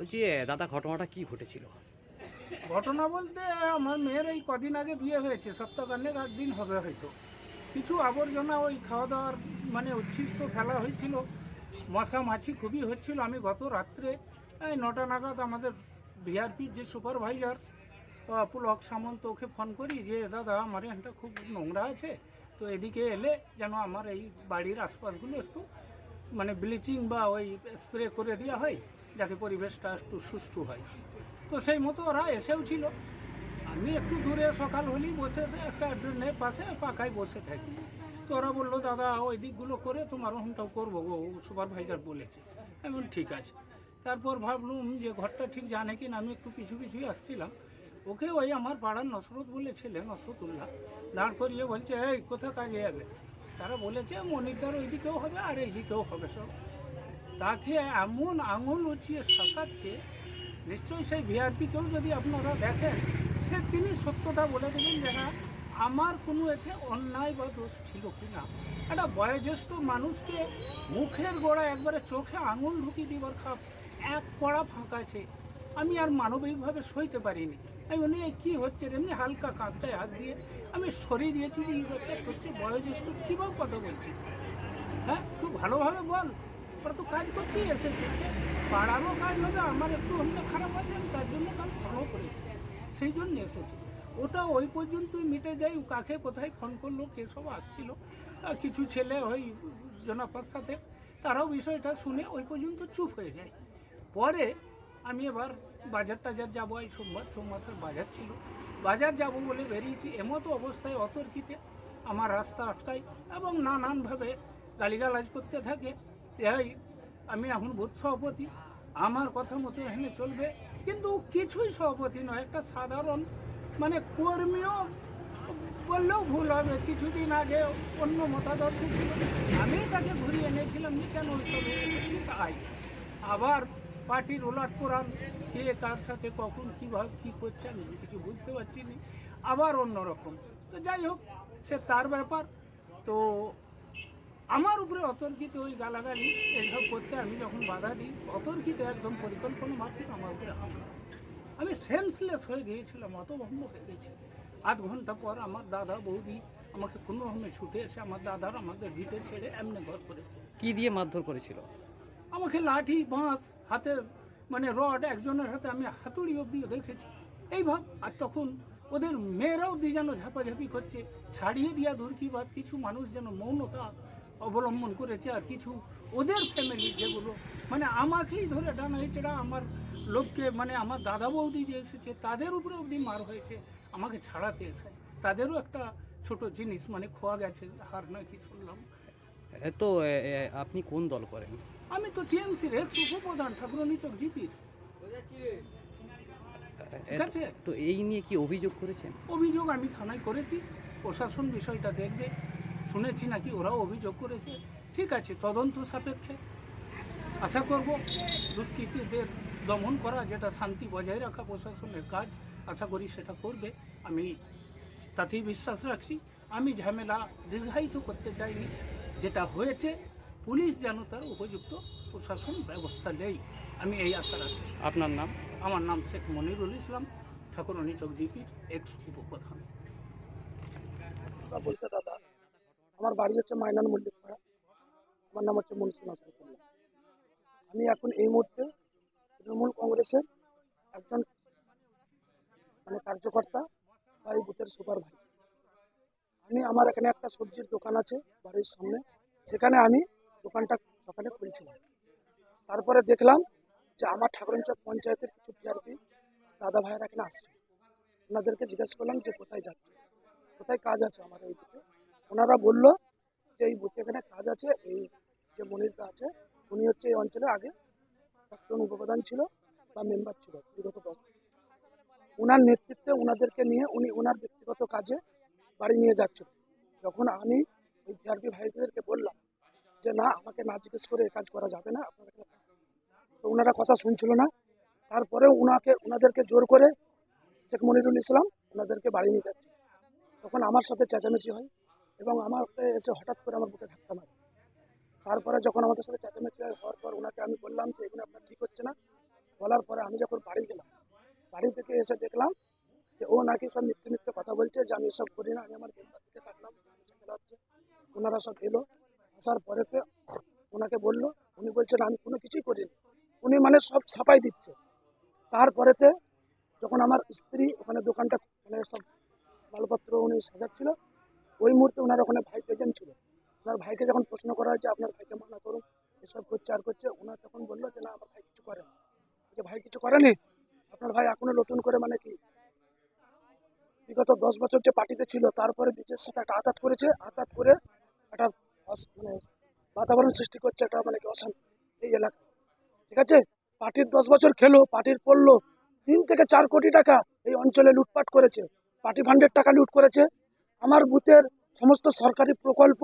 বলছি দাদা ঘটনাটা কি ঘটেছিল? ঘটনা বলতে আমার মেয়ের এই কদিন আগে বিয়ে হয়েছে, সপ্তাহখানেক আট দিন হবে হয়তো। কিছু আবর্জনা ওই খাওয়া দাওয়ার মানে উচ্ছিষ্ট ফেলা হয়েছিল, মশা মাছি খুবই হচ্ছিল। আমি গত রাত্রে এই 9টা নাগাদ আমাদের বিআরপি যে সুপারভাইজার পুলক সামন্ত, ওকে ফোন করি যে দাদা আমার এখানটা খুব নোংরা আছে, তো এদিকে এলে যেন আমার এই বাড়ির আশপাশগুলো একটু মানে ব্লিচিং বা ওই স্প্রে করে দেওয়া হয়, যাতে পরিবেশটা একটু সুষ্ঠু হয়। তো সেই মতো ওরা এসেও ছিল। আমি একটু দূরে সকাল হলেই বসে একটা ড্রেনের পাশে পাখায় বসে থাকি। তো ওরা বললো দাদা ওই দিকগুলো করে তোমার হোমটাও করবো গো, সুপারভাইজার বলেছে। আমি বলি ঠিক আছে। তারপর ভাবলুম যে ঘরটা ঠিক জানে কি না, আমি একটু পিছু পিছুই আসছিলাম। ওকে ওই আমার পাড়ার নসরত বলে ছেলে, নসরতুল্লাহ, দাঁড় করিয়ে বলছে এই কোথায় কাজে যাবে। তারা বলেছে মনিরদার ওইদিকেও হবে আর এইদিকেও হবে সব। তাকে এমন আঙুল উঁচিয়ে শাসাচ্ছে, নিশ্চয়ই সেই ভিআরপিকেও যদি আপনারা দেখেন, তিনি সত্যটা বলে দেবেন যে না আমার কোনো এতে অন্যায় বা দোষ ছিল কি না। একটা বয়োজ্যেষ্ঠ মানুষকে মুখের গোড়ায় একবারে চোখে আঙুল ঢুকিয়ে দিবার খাপ এক পড়া ফাঁকা আছে। আমি আর মানবিকভাবে সইতে পারিনি। আমি বলি এই কী হচ্ছে, এমনি হালকা কাঁধটায় হাত দিয়ে আমি সরিয়ে দিয়েছি যে এই ব্যাপারটা হচ্ছে বয়োজ্যেষ্ঠ, কীভাবে কথা বলছিস, হ্যাঁ একটু ভালোভাবে বল। ওরা তো কাজ করতেই এসেছে, সে পাড়ারও কাজ হবে, আমার একটু হলে খারাপ আছে, আমি তার জন্য কাজ ভালো করেছি, সেই জন্য এসেছি। ওটা ওই পর্যন্তই মিটে যাই। কাকে কোথায় ফোন করলো, কে সব আসছিল, কিছু ছেলে ওই জনাপার সাথে, তারাও বিষয়টা শুনে ওই পর্যন্ত চুপ হয়ে যায়। পরে আমি এবার বাজার টাজার যাবো, এই সোমবারের বাজার ছিল, বাজার যাব বলে বেরিয়েছি, এমতো অবস্থায় অতর্কিতে আমার রাস্তা আটকায় এবং নানানভাবে গালিগালাজ করতে থাকে। এই আমি এখন বুথ সভাপতি, আমার কথা মতো এখানে চলবে, কিন্তু কিছুই সভাপতি নয়, একটা সাধারণ মানে কর্মীও বললেও ভুল হবে। কিছুদিন আগে অন্য মতাদর্শ ছিল, আমি তাকে ঘুরিয়ে এনেছিলাম যে কেন ওইসব করছিস আয়। আবার পার্টির ওলাট পুরাণ, কে কার সাথে কখন কীভাবে কী করছে আমি কিছু বুঝতে পারছি না, আবার অন্যরকম। তো যাই হোক, সে তার ব্যাপার। তো আমার উপরে অতর্কিত ওই গালাগালি এইসব করতে আমি যখন বাধা দিই, অতর্কিত একদম পরিকল্পনা মাফিক আমার উপরে হামলা। আমি সেন্সলেস হয়ে গিয়েছিলাম, হতভম্ব হয়ে গেছি। আধ ঘন্টা পর আমার দাদা বৌদি আমাকে কোনোরকমে ছুটে এসে আমার দাদার আমাদের ভিটে ছেড়ে এমনি ঘর করেছে। কি দিয়ে মারধর করেছিল? আমাকে লাঠি বাঁশ হাতে মানে রড, একজনের হাতে আমি হাতুড়ি অব্দিও দেখেছি এই ভাব। আর তখন ওদের মেয়েরাও যেন ঝাপাঝাপি করছে, ছাড়িয়ে দিয়া দূর কি বাদ, কিছু মানুষ যেন মৌনতা অবলম্বন করেছে, আর কিছু ওদের ফ্যামিলি যেগুলো মানে আমাকেই ধরে ডানা হেঁচড়া আমার লোককে মানে আমার দাদা বৌদি যে এসেছে তাদের উপরে অবধি মার হয়েছে আমাকে ছাড়াতে এসে। তাদেরও একটা ছোট জিনিস মানে খোয়া গেছে, হার নয় কি শুনলাম। তো আপনি কোন দল করেন? আমি তো টিএমসির এক্স উপপ্রধান, ঠাকুরনিচক জিপির। ঠিক আছে, তো এই নিয়ে কি অভিযোগ করেছেন? অভিযোগ আমি থানায় করেছি, প্রশাসন বিষয়টা দেখবে। শুনেছি নাকি ওরাও অভিযোগ করেছে, ঠিক আছে তদন্ত সাপেক্ষে আশা করব দুষ্কৃতীদের দমন করা, যেটা শান্তি বজায় রাখা প্রশাসনের কাজ, আশা করি সেটা করবে। আমি তাতেই বিশ্বাস রাখছি। আমি ঝামেলা দীর্ঘায়িত করতে চাইনি, যেটা হয়েছে পুলিশ যেন তার উপযুক্ত প্রশাসন ব্যবস্থা নেই, আমি এই আশা রাখছি। আপনার নাম? আমার নাম শেখ মনিরুল ইসলাম, ঠাকুরনিচক জিপির এক্স উপপ্রধান। বলতে দাদা, আমার বাড়ি হচ্ছে মাইনান মল্লিক পাড়া, আমার নাম হচ্ছে মুন্সি নাসরুল্লাহ। আমি এখন এই মুহূর্তে তৃণমূল কংগ্রেসের একজন মানে কার্যকর্তা বা এই বুথের সুপারভাইজার। আমি আমার এখানে একটা সবজির দোকান আছে বাড়ির সামনে, সেখানে আমি দোকানটা সকালে খুলছিলাম। তারপরে দেখলাম যে আমার ঠাকুরনচক পঞ্চায়েতের কিছু ভিআরপি দাদা ভাইয়েরা এখানে আসছে। ওনাদেরকে জিজ্ঞেস করলাম যে কোথায় যাচ্ছে, কোথায় কাজ আছে আমার এই বুথে। ওনারা বললো যে এই বুথে এখানে কাজ আছে, এই যে মনিরদা আছে উনি হচ্ছে এই অঞ্চলে আগে প্রাক্তন উপপ্রধান ছিল বা মেম্বার ছিল বিগত 10 বছর। ওনার নেতৃত্বে ওনাদেরকে নিয়ে উনি ওনার ব্যক্তিগত কাজে বাড়ি নিয়ে যাচ্ছিল। যখন আমি ওই ভিআরপি ভাইদেরকে বললাম যে না, আমাকে না জিজ্ঞেস করে এ কাজ করা যাবে না, আপনারা এখানে থাকুন, তো ওনারা কথা শুনছিল না। তারপরে ওনাদেরকে জোর করে শেখ মনিরুল ইসলাম ওনাদেরকে বাড়ি নিয়ে যাচ্ছে। তখন আমার সাথে চেঁচামেচি হয় এবং আমাকে এসে হঠাৎ করে আমার বুকে ধাক্কা মারে। তারপরে যখন আমাদের সাথে চেঁচামেচি হওয়ার পর ওনাকে আমি বললাম যে এগুলো আপনার ঠিক হচ্ছে না, বলার পরে আমি যখন বাড়ি গেলাম, বাড়ি থেকে এসে দেখলাম যে ও নাকি সব মিথ্যে মিথ্যে কথা বলছে, যে আমি এসব করি না, আমি আমার মেম্বার থেকে থাকলাম, খেলা হচ্ছে। ওনারা সব এলো, আসার পরেতে ওনাকে বললো, উনি বলছেন আমি কোনো কিছুই করিনি, উনি মানে সব ছাপাই দিচ্ছে। তারপরেতে যখন আমার স্ত্রী ওখানে দোকানটা মানে সব মালপত্র উনি সাজাচ্ছিল, ওই মুহূর্তে ওনার ওখানে ভাই প্রেজেন্ট ছিল। ওনার ভাইকে যখন প্রশ্ন করা হয়েছে আপনার ভাইকে মানা করুন, এসব করছে আর করছে, ওনার তখন বললো যে না আমার ভাই কিছু করেনি। যে ভাই কিছু করেনি, আপনার ভাই এখনো নতুন করে মানে কি বিগত 10 বছর যে পার্টিতে ছিল তারপরে বিচের সাথে একটা আঘাত করেছে, আঘাত করে একটা মানে বাতাবরণ সৃষ্টি করছে, একটা মানে কি অশান্তি এই এলাকায়। ঠিক আছে, পার্টির 10 বছর খেলো, পার্টির পড়লো 3 থেকে 4 কোটি টাকা এই অঞ্চলে লুটপাট করেছে, পার্টি ফান্ডের টাকা লুট করেছে। আমার বুথের সমস্ত সরকারি প্রকল্প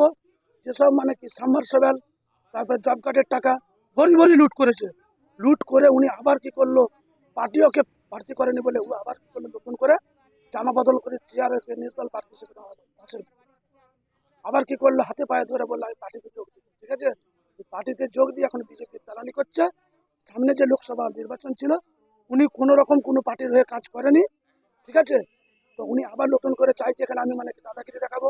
যেসব মানে কি সাবমার্সিবল, তারপরে জব কার্ডের টাকা ভরি ভরি লুট করেছে। লুট করে উনি আবার কি করলো, পার্টি ওকে প্রার্থী করেনি বলে ও আবার কি করলো, নতুন করে জামা বদল করে চেয়ারে নির্দল প্রার্থী হিসেবে পাশের আবার কি করলো, হাতে পায়ে ধরে বললো আমি পার্টিতে যোগ দিই। ঠিক আছে, পার্টিতে যোগ দিয়ে এখন বিজেপির দালালি করছে। সামনে যে লোকসভা নির্বাচন ছিল উনি কোনো রকম কোনো পার্টির হয়ে কাজ করেনি। ঠিক আছে, তো উনি আবার নতুন করে চাইছে এখানে আমি মানে দাদাগিরি দেখাবো।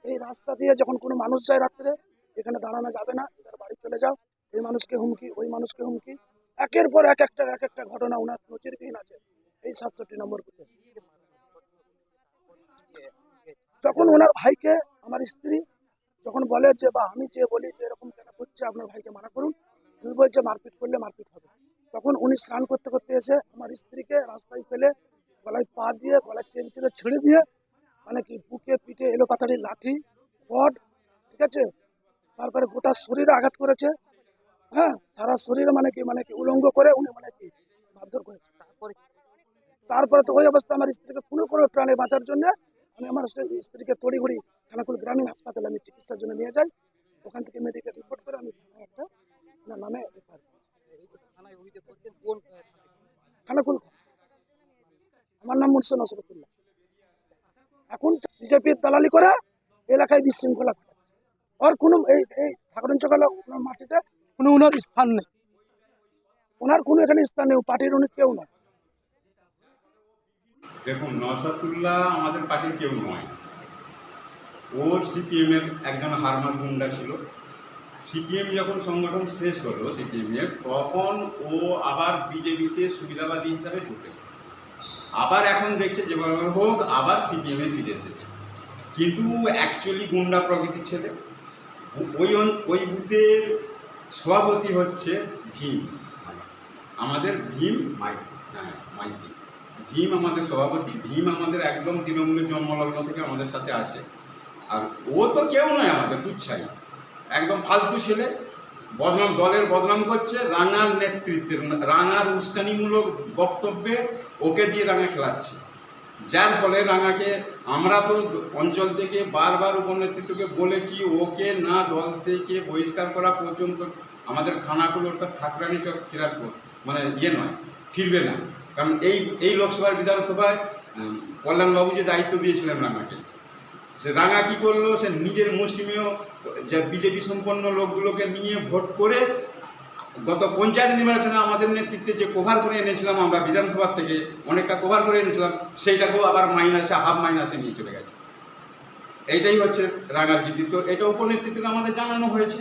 এই রাস্তা দিয়ে যখন কোনো মানুষ যায় রাত্রে, এখানে দাঁড়ানো যাবে না, এবার বাড়ি চলে যাও। এই মানুষকে হুমকি, ওই মানুষকে হুমকি, একের পর এক একটা ঘটনা ওনার নজিরবিহীন আছে এই 67 নম্বর বুথে। যখন ওনার ভাইকে আমার স্ত্রী যখন বলে যে বা আমি যে বলি যে এরকম কেন করছে, আপনার ভাইকে মানা করুন, উনি বলছে মারপিট করলে মারপিট হবে। তখন উনি স্নান করতে করতে এসে আমার স্ত্রীকে রাস্তায় ফেলে গলায় পা দিয়ে, গলায় চেন ছিল ছেড়ে দিয়ে, মানে কি বুকে পিঠে এলোপাতাড়ি লাঠি বড, ঠিক আছে, তারপরে গোটা শরীরে আঘাত করেছে। হ্যাঁ, সারা শরীরে মানে কি উলঙ্গ করে উনি মানে কি মারধর করেছে। তারপরে তো ওই অবস্থা, আমার স্ত্রীকে কোনো কোনো প্রাণে বাঁচার জন্য আমি আমার স্ত্রীকে তড়িঘড়ি খানাকুল গ্রামীণ হাসপাতালে আমি চিকিৎসার জন্য নিয়ে যাই। ওখান থেকে মেডিকেল রিপোর্ট করে আমি থানায় একটা ওনার নামে এফআইআর খানাকুল। আমার নাম মুর্শিদ নসরতুল্লাহ। এখন বিজেপির দালালি করে এলাকায় বিশৃঙ্খলা ঘটাচ্ছে। আর কোনো এই ঠাকুরঞ্চকাল মাটিতে কোনো ওনার স্থান নেই, ওনার কোনো এখানে স্থান নেই, পার্টির উনি কেউ নয়। দেখুন, নওশাদুল্লাহ আমাদের পার্টির কেউ নয়। ওর সিপিএমের একজন হারমাদ গুন্ডা ছিল। সিপিএম যখন সংগঠন শেষ হলো সিপিএমের, তখন ও আবার বিজেপিতে সুবিধাবাদী হিসাবে ঢুকেছে। আবার এখন দেখছে যেভাবে হোক আবার সিপিএমে ফিরে এসেছে, কিন্তু অ্যাকচুয়ালি গুন্ডা প্রকৃতির ছেলে। ওই বুথের সভাপতি হচ্ছে ভীম, আমাদের ভীম মাইতি। হ্যাঁ, মাইতি ভীম আমাদের সভাপতি। ভীম আমাদের একদম তৃণমূলের জন্মলগ্ন থেকে আমাদের সাথে আছে। আর ও তো কেউ নয়, আমাদের তুচ্ছাই, একদম ফালতু ছেলে। দলের বদনাম করছে রাঙার নেতৃত্বে, রাঙার উস্কানিমূলক বক্তব্যে ওকে দিয়ে রাঙা খেলাচ্ছে। যার ফলে রাঙাকে আমরা তো অঞ্চল থেকে বারবার উপনেতৃত্বকে বলেছি ওকে না দল থেকে বহিষ্কার করা পর্যন্ত আমাদের খানাকুলো ওটা ঠাকুরানি চক ফেরার মানে নয়, ফিরবে না। কারণ এই লোকসভার বিধানসভায় কল্যাণবাবু যে দায়িত্ব দিয়েছিলেন রাঙাকে, সে রাঙা কী করলো, সে নিজের মুষ্টিমেয় যে বিজেপি সম্পন্ন লোকগুলোকে নিয়ে ভোট করে গত পঞ্চায়েত নির্বাচনে আমাদের নেতৃত্বে যে কভার করে এনেছিলাম আমরা বিধানসভার থেকে, অনেকটা কভার করে এনেছিলাম, সেইটাকেও আবার হাফ মাইনাসে নিয়ে চলে গেছে। এইটাই হচ্ছে রাঙার কৃতিত্ব। এটা উপনেতৃত্বকে আমাদের জানানো হয়েছে,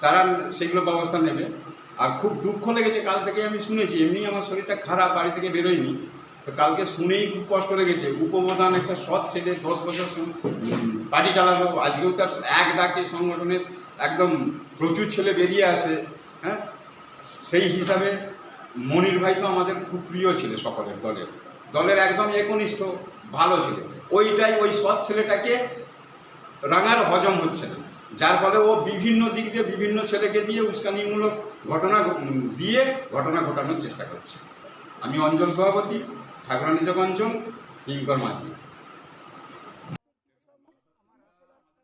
তারা সেগুলো ব্যবস্থা নেবে। আর খুব দুঃখ লেগেছে, কাল থেকে আমি শুনেছি, এমনি আমার শরীরটা খারাপ, বাড়ি থেকে বেরোয়নি, তো কালকে শুনেই খুব কষ্ট লেগেছে। উপপ্রধান একটা সৎ ছেলে, 10 বছর পার্টি চালালো, আজকেও তার এক ডাকে সংগঠনের একদম প্রচুর ছেলে বেরিয়ে আসে। হ্যাঁ, সেই হিসাবে মনির ভাই তো আমাদের খুব প্রিয় ছিল সকলের, দলের একদম একনিষ্ঠ ভালো ছিল। ওই সৎ ছেলেটাকে রাঙার হজম হচ্ছে না, যার ফলে ও বিভিন্ন দিক দিয়ে বিভিন্ন ছেলেকে দিয়ে উস্কানিমূলক ঘটনা ঘটানোর চেষ্টা করছে। আমি অঞ্চল সভাপতি, ঠাকুরানীচক অঞ্চল, কিঙ্কর মাঝি।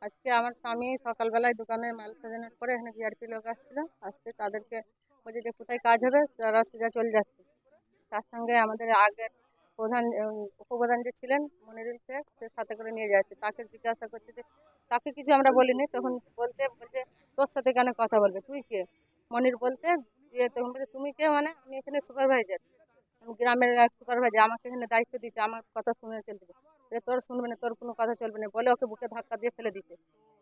আজকে আমার স্বামী সকালবেলায় দোকানে মাল সাজানোর পরে এখানে বিআরপি লোক আসছিল, আসতে তাদেরকে বলছে যে কোথায় কাজ হবে, তারা সোজা চলে যাচ্ছে। তার সঙ্গে আমাদের আগের উপপ্রধান যে ছিলেন মনিরুল শেখ, সে সাথে করে নিয়ে যাচ্ছে। তাকে জিজ্ঞাসা করছে যে তাকে কিছু আমরা বলিনি, তখন বলছে তোর সাথে কেন কথা বলবে, তুই কে? মনির বলতে দিয়ে তখন বলছে তুমি কে, মানে আমি এখানে সুপারভাইজার, আমি গ্রামের এক সুপারভাইজার, আমাকে এখানে দায়িত্ব দিচ্ছে, আমার কথা শুনে চলবে। তোর শুনবে না, তোর কোনো কথা চলবে না বলে ওকে বুকে ধাক্কা দিয়ে ফেলে দিতে।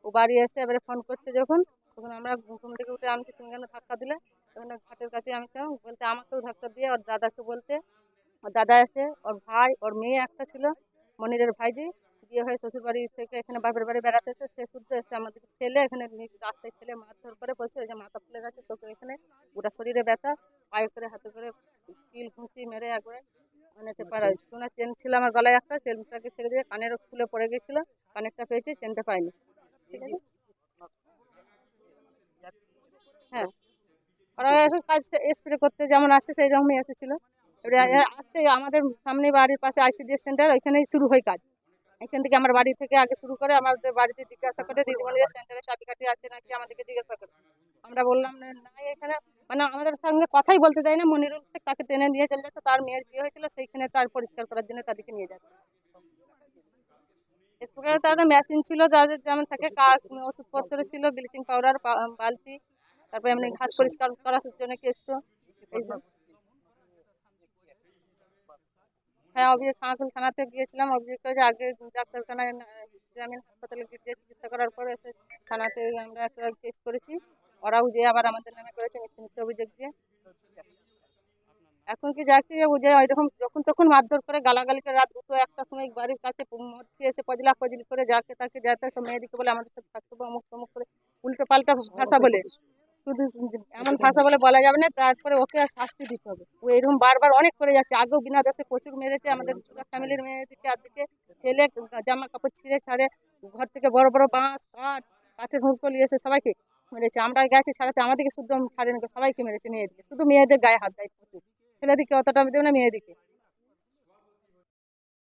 ও বাড়ি এসে এবারে ফোন করছে যখন, তখন আমরা ঘুম থেকে উঠে আমি তুমি কেন ধাক্কা দিলে, তখন ঘাটের কাছে আমি ছিলাম, বলতে আমাকেও ধাক্কা দিয়ে ওর দাদাকে বলতে, ওর দাদা এসে ওর ভাই ওর মেয়ে একটা ছিল মনিরের ভাইজি, বিয়ে হয়ে শ্বশুর বাড়ি থেকে এখানে বাপের বাড়ি বেড়াতে এসে সে শুদ্ধ এসে আমাদের ছেলে এখানে রাস্তায় ছেলে মারধর করে বলছে ওই যে মাথা ফুলে গেছে, তোকে এখানে গোটা শরীরে ব্যথা, পায়ে করে হাতে করে কিল ঘুষি মেরে একবারে আনাতে পারা। সোনার চেন ছিল আমার গলায় একটা, চেনটাকে ছেড়ে দিয়ে কানের খুলে পড়ে গেছিল, কানেরটা পেয়েছি চেনটা পাইনি। ঠিক আছে, হ্যাঁ, ওরা এখন কাজ স্প্রে করতে যেমন আসে সেই রকমই এসেছিল। এবারে আসতে আমাদের সামনে বাড়ির পাশে আইসিডিএস সেন্টার, ওইখানেই শুরু হয় কাজ। এখান থেকে আমার বাড়ি থেকে আগে শুরু করে, আমাদের বাড়িতে জিজ্ঞাসা করে দিদিমণিদের সেন্টারে চাবিকাঠি আছে নাকি আমাদেরকে জিজ্ঞাসা করে। আমরা বললাম না এখানে, মানে আমাদের সঙ্গে কথাই বলতে দেয় না। মনিরুল শেখ তাকে টেনে নিয়ে চলে যাচ্ছে, তার মেয়ের বিয়ে হয়েছিল সেইখানে, তার পরিষ্কার করার জন্য তাদেরকে নিয়ে যাচ্ছে। স্প্রে তাদের মেশিন ছিল যাদের যেমন থাকে, ওষুধপত্র ছিল, ব্লিচিং পাউডার, বালতি, তারপরে এমনি ঘাস পরিষ্কার করার জন্য কেস তো এই যে। হ্যাঁ, অভিযোগ খানাকুল থানাতে গিয়েছিলাম, অভিযোগ করে যে আগে ডাক্তারখানায় গ্রামীণ হাসপাতালে গিয়ে চিকিৎসা করার পর এসে থানাতে আমরা একটা কেস করেছি। ওরাও যে আবার আমাদের নামে করেছে মিথ্যে মিথ্যে অভিযোগ দিয়ে। এখন কি যাচ্ছি যে ও যে ওইরকম যখন তখন মারধর করে, গালাগালি করে, রাত 2-1টার সময় বাড়ির কাছে মদ খেয়ে এসে পজলা পজলি করে যাকে তাকে যাতে সব মেয়েদিকে বলে আমাদের সাথে থাকতে হবে, অমুক তমুক করে উল্টো পাল্টা ভাষা বলে, শুধু এমন ভাষা বলে বলা যাবে না। তারপরে ওকে আর শাস্তি দিতে হবে। ও এরকম বারবার অনেক করে যাচ্ছে, আগেও বিনা দোষে প্রচুর মেরেছে আমাদের ফ্যামিলির মেয়েদিকে, আজকে ছেলে জামা কাপড় ছিঁড়ে ছাড়ে, ঘর থেকে বড় বড় বাঁশ কাঠের হুড়কো নিয়ে এসে সবাইকে মেরেছে। আমরা গেছি ছাড়াতে, আমাদেরকে শুদ্ধ ছাড়েনি, সবাইকে মেরেছে মেয়েদিকে, শুধু মেয়েদের গায়ে হাত দেয় প্রচুর, ছেলেদিকে অতটা দেবে না, মেয়েদিকে।